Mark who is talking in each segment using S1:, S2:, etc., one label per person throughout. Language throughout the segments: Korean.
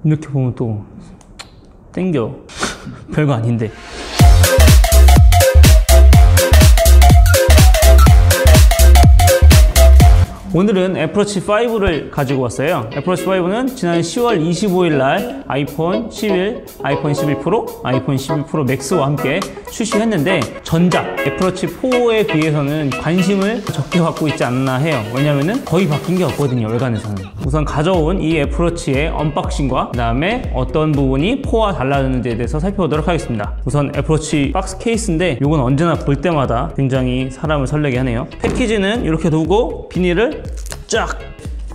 S1: 이렇게 보면 또 땡겨. 별거 아닌데. 오늘은 애플워치 5를 가지고 왔어요. 애플워치 5는 지난 10월 25일 날 아이폰 11, 아이폰 11 프로, 아이폰 11 프로 맥스와 함께 출시했는데 전작 애플워치 4에 비해서는 관심을 적게 받고 있지 않나 해요. 왜냐면은 거의 바뀐 게 없거든요, 외관에서는. 우선 가져온 이 애플워치의 언박싱과 그 다음에 어떤 부분이 4와 달라졌는지에 대해서 살펴보도록 하겠습니다. 우선 애플워치 박스 케이스인데 이건 언제나 볼 때마다 굉장히 사람을 설레게 하네요. 패키지는 이렇게 두고 비닐을 쫙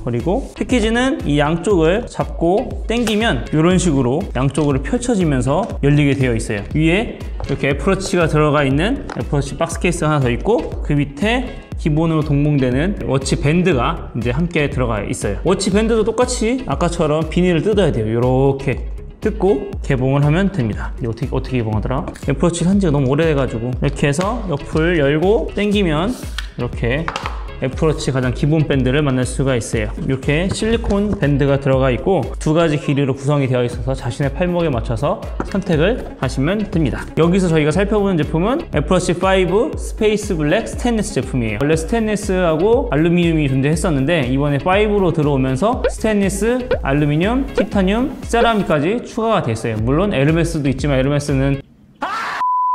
S1: 버리고, 패키지는 이 양쪽을 잡고 당기면 이런 식으로 양쪽으로 펼쳐지면서 열리게 되어 있어요. 위에 이렇게 애플워치가 들어가 있는 애플워치 박스 케이스 하나 더 있고, 그 밑에 기본으로 동봉되는 워치 밴드가 이제 함께 들어가 있어요. 워치 밴드도 똑같이 아까처럼 비닐을 뜯어야 돼요. 이렇게 뜯고 개봉을 하면 됩니다. 어떻게 개봉하더라? 애플워치 산지가 너무 오래돼가지고 이렇게 해서 옆을 열고 당기면 이렇게 애플워치 가장 기본 밴드를 만날 수가 있어요. 이렇게 실리콘 밴드가 들어가 있고 두 가지 길이로 구성이 되어 있어서 자신의 팔목에 맞춰서 선택을 하시면 됩니다. 여기서 저희가 살펴보는 제품은 애플워치 5 스페이스 블랙 스테인리스 제품이에요. 원래 스테인리스하고 알루미늄이 존재했었는데 이번에 5로 들어오면서 스테인리스, 알루미늄, 티타늄, 세라믹까지 추가가 됐어요. 물론 에르메스도 있지만 에르메스는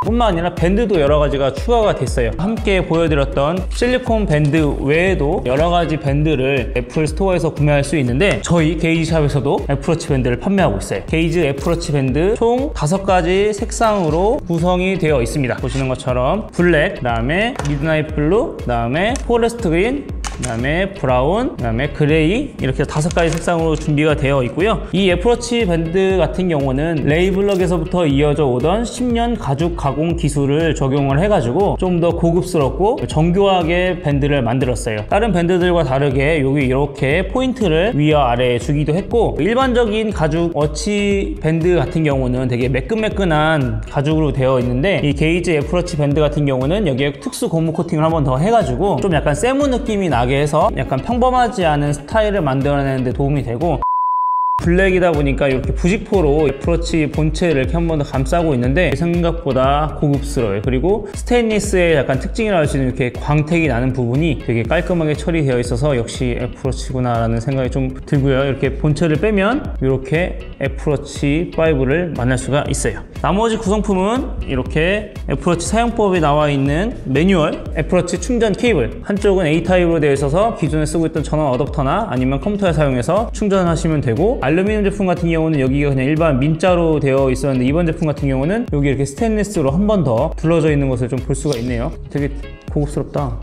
S1: 뿐만 아니라 밴드도 여러 가지가 추가가 됐어요. 함께 보여드렸던 실리콘 밴드 외에도 여러 가지 밴드를 애플 스토어에서 구매할 수 있는데 저희 게이지샵에서도 애플워치 밴드를 판매하고 있어요. 게이지 애플워치 밴드 총 5가지 색상으로 구성이 되어 있습니다. 보시는 것처럼 블랙, 그 다음에 미드나잇 블루, 그 다음에 포레스트 그린, 그 다음에 브라운, 그 다음에 그레이, 이렇게 5가지 색상으로 준비가 되어 있고요. 이 애플워치 밴드 같은 경우는 레이블럭에서부터 이어져 오던 10년 가죽 가공 기술을 적용을 해가지고 좀 더 고급스럽고 정교하게 밴드를 만들었어요. 다른 밴드들과 다르게 여기 이렇게 포인트를 위와 아래에 주기도 했고, 일반적인 가죽 워치 밴드 같은 경우는 되게 매끈매끈한 가죽으로 되어 있는데 이 게이지 애플워치 밴드 같은 경우는 여기에 특수 고무 코팅을 한 번 더 해가지고 좀 약간 세무 느낌이 나게 해서 약간 평범하지 않은 스타일을 만들어내는 데 도움이 되고, 블랙이다 보니까 이렇게 부직포로 애플워치 본체를 이렇게 한 번 더 감싸고 있는데 생각보다 고급스러워요. 그리고 스테인리스의 약간 특징이라고 할 수 있는 이렇게 광택이 나는 부분이 되게 깔끔하게 처리되어 있어서 역시 애플워치구나 라는 생각이 좀 들고요. 이렇게 본체를 빼면 이렇게 애플워치 5를 만날 수가 있어요. 나머지 구성품은 이렇게 애플워치 사용법에 나와 있는 매뉴얼, 애플워치 충전 케이블, 한쪽은 A타입으로 되어 있어서 기존에 쓰고 있던 전원 어댑터나 아니면 컴퓨터에 사용해서 충전을 하시면 되고, 알루미늄 제품 같은 경우는 여기가 그냥 일반 민자로 되어 있었는데 이번 제품 같은 경우는 여기 이렇게 스테인리스로 한 번 더 둘러져 있는 것을 좀 볼 수가 있네요. 되게 고급스럽다.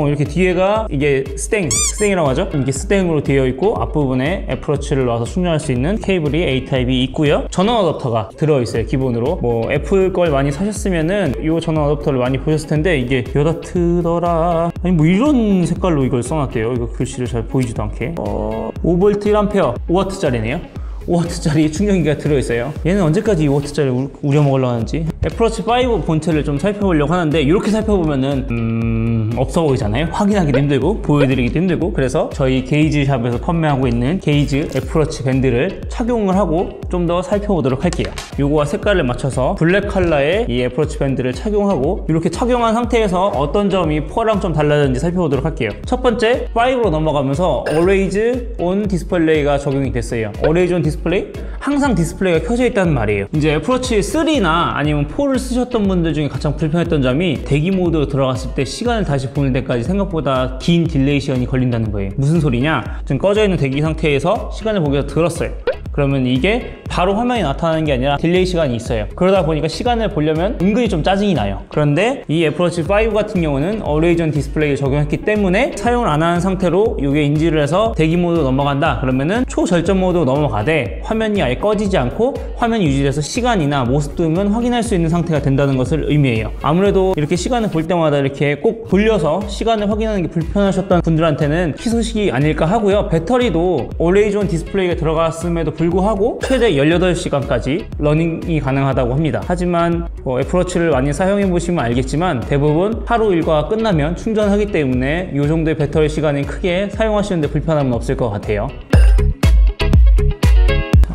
S1: 이렇게 뒤에가 이게 스탱이라고 하죠? 이게 스탱으로 되어 있고 앞부분에 애플워치를 놔서 충전할 수 있는 케이블이 A타입이 있고요. 전원 어댑터가 들어있어요, 기본으로. 뭐 애플 걸 많이 사셨으면은 이 전원 어댑터를 많이 보셨을 텐데 이게 몇 와트더라? 아니 뭐 이런 색깔로 이걸 써놨대요. 이거 글씨를 잘 보이지도 않게. 5V 1A 5W짜리네요. 5W짜리 충전기가 들어있어요. 얘는 언제까지 5W짜리 우려먹으려고 하는지. 애플워치 5 본체를 좀 살펴보려고 하는데 이렇게 살펴보면은 없어 보이잖아요. 확인하기도 힘들고 보여드리기도 힘들고, 그래서 저희 게이지샵에서 판매하고 있는 게이지 애플워치 밴드를 착용을 하고 좀 더 살펴보도록 할게요. 요거와 색깔을 맞춰서 블랙 컬러의 이 애플워치 밴드를 착용하고 이렇게 착용한 상태에서 어떤 점이 4랑 좀 달라졌는지 살펴보도록 할게요. 첫 번째, 5로 넘어가면서 Always On 디스플레이가 적용이 됐어요. Always On 디스플레이? 항상 디스플레이가 켜져 있다는 말이에요. 이제 애플워치 3나 아니면 4를 쓰셨던 분들 중에 가장 불편했던 점이 대기 모드로 들어갔을 때 시간을 다시 보낼 때까지 생각보다 긴 딜레이 시간이 걸린다는 거예요. 무슨 소리냐? 지금 꺼져 있는 대기 상태에서 시간을 보기가 들었어요. 그러면 이게 바로 화면이 나타나는 게 아니라 딜레이 시간이 있어요. 그러다 보니까 시간을 보려면 은근히 좀 짜증이 나요. 그런데 이 애플워치 5 같은 경우는 Always On 디스플레이를 적용했기 때문에 사용을 안 하는 상태로 이게 인지를 해서 대기 모드로 넘어간다 그러면은 초절전 모드로 넘어가되 화면이 아예 꺼지지 않고 화면이 유지돼서 시간이나 모습 등은 확인할 수 있는 상태가 된다는 것을 의미해요. 아무래도 이렇게 시간을 볼 때마다 이렇게 꼭 돌려서 시간을 확인하는 게 불편하셨던 분들한테는 희소식이 아닐까 하고요. 배터리도 Always On 디스플레이가 들어갔음에도 불구하고 최대 18시간까지 러닝이 가능하다고 합니다. 하지만 애플워치를 많이 사용해 보시면 알겠지만 대부분 하루 일과가 끝나면 충전하기 때문에 이 정도의 배터리 시간은 크게 사용하시는데 불편함은 없을 것 같아요.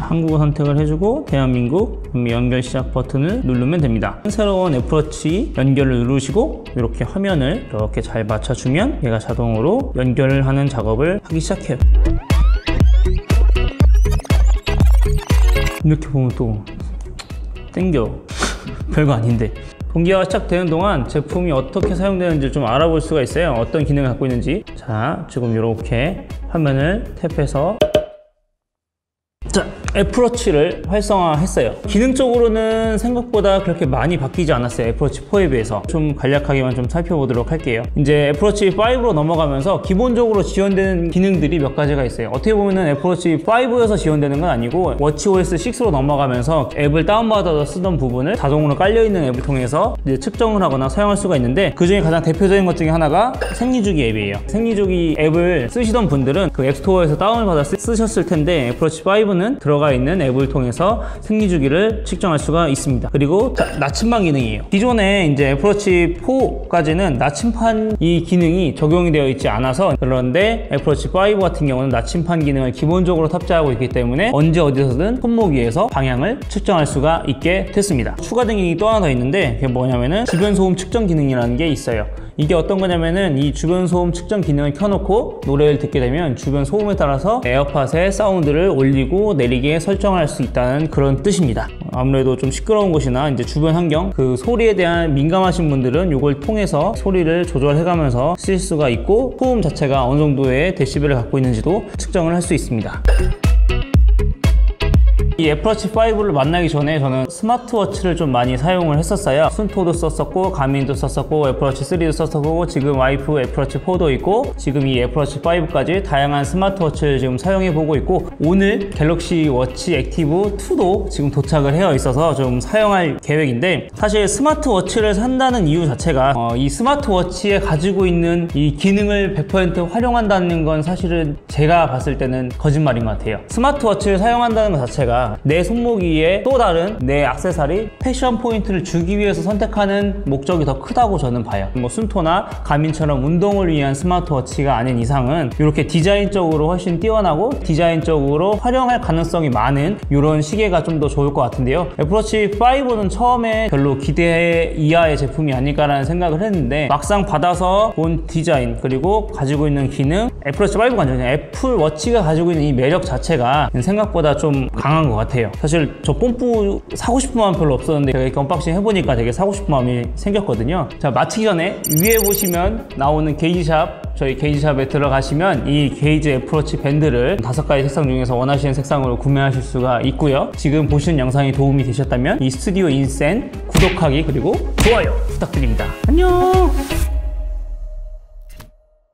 S1: 한국어 선택을 해주고 대한민국 연결 시작 버튼을 누르면 됩니다. 새로운 애플워치 연결을 누르시고 이렇게 화면을 이렇게 잘 맞춰주면 얘가 자동으로 연결을 하는 작업을 하기 시작해요. 이렇게 보면 또 땡겨. 별거 아닌데. 공개가 시작되는 동안 제품이 어떻게 사용되는지 좀 알아볼 수가 있어요. 어떤 기능을 갖고 있는지. 자, 지금 이렇게 화면을 탭해서 자, 애플워치를 활성화했어요. 기능적으로는 생각보다 그렇게 많이 바뀌지 않았어요. 애플워치 4에 비해서. 좀 간략하게만 좀 살펴보도록 할게요. 이제 애플워치 5로 넘어가면서 기본적으로 지원되는 기능들이 몇 가지가 있어요. 어떻게 보면은 애플워치 5에서 지원되는 건 아니고 워치OS 6로 넘어가면서 앱을 다운받아서 쓰던 부분을 자동으로 깔려있는 앱을 통해서 이제 측정을 하거나 사용할 수가 있는데, 그 중에 가장 대표적인 것 중에 하나가 생리주기 앱이에요. 생리주기 앱을 쓰시던 분들은 그 앱스토어에서 다운을 받아 쓰셨을 텐데, 애플워치 5는 들어가 있는 앱을 통해서 생리주기를 측정할 수가 있습니다. 그리고 나침반 기능이에요. 기존에 이제 애플워치 4까지는 나침반 이 기능이 적용이 되어 있지 않아서, 그런데 애플워치 5 같은 경우는 나침반 기능을 기본적으로 탑재하고 있기 때문에 언제 어디서든 손목 위에서 방향을 측정할 수가 있게 됐습니다. 추가 기능이 또 하나 더 있는데, 그게 뭐냐면은 주변 소음 측정 기능이라는 게 있어요. 이게 어떤 거냐면은 이 주변 소음 측정 기능을 켜놓고 노래를 듣게 되면 주변 소음에 따라서 에어팟의 사운드를 올리고 내리게 설정할 수 있다는 그런 뜻입니다. 아무래도 좀 시끄러운 곳이나 이제 주변 환경, 그 소리에 대한 민감하신 분들은 이걸 통해서 소리를 조절해가면서 쓸 수가 있고, 소음 자체가 어느 정도의 데시벨을 갖고 있는지도 측정을 할 수 있습니다. 이 애플워치 5를 만나기 전에 저는 스마트워치를 좀 많이 사용을 했었어요. 순토도 썼었고, 가민도 썼었고, 애플워치 3도 썼었고, 지금 와이프 애플워치 4도 있고, 지금 이 애플워치 5까지 다양한 스마트워치를 지금 사용해 보고 있고, 오늘 갤럭시 워치 액티브 2도 지금 도착을 해어 있어서 좀 사용할 계획인데, 사실 스마트워치를 산다는 이유 자체가 이 스마트워치에 가지고 있는 이 기능을 100% 활용한다는 건 사실은 제가 봤을 때는 거짓말인 것 같아요. 스마트워치를 사용한다는 것 자체가 내 손목 위에 또 다른 내 액세서리, 패션 포인트를 주기 위해서 선택하는 목적이 더 크다고 저는 봐요. 뭐 순토나 가민처럼 운동을 위한 스마트워치가 아닌 이상은 이렇게 디자인적으로 훨씬 뛰어나고 디자인적으로 활용할 가능성이 많은 이런 시계가 좀 더 좋을 것 같은데요. 애플워치 5는 처음에 별로 기대 이하의 제품이 아닐까라는 생각을 했는데, 막상 받아서 본 디자인 그리고 가지고 있는 기능, 애플워치 5가 아니라 애플워치가 가지고 있는 이 매력 자체가 생각보다 좀 강한 것 같아요. 사실 저 뽐뿌 사고 싶은 마음 별로 없었는데 제가 이렇게 언박싱 해보니까 되게 사고 싶은 마음이 생겼거든요. 자, 마치기 전에 위에 보시면 나오는 게이지샵, 저희 게이지샵에 들어가시면 이 게이지 애플워치 밴드를 5가지 색상 중에서 원하시는 색상으로 구매하실 수가 있고요. 지금 보시는 영상이 도움이 되셨다면 이 스튜디오 인센 구독하기 그리고 좋아요 부탁드립니다. 안녕.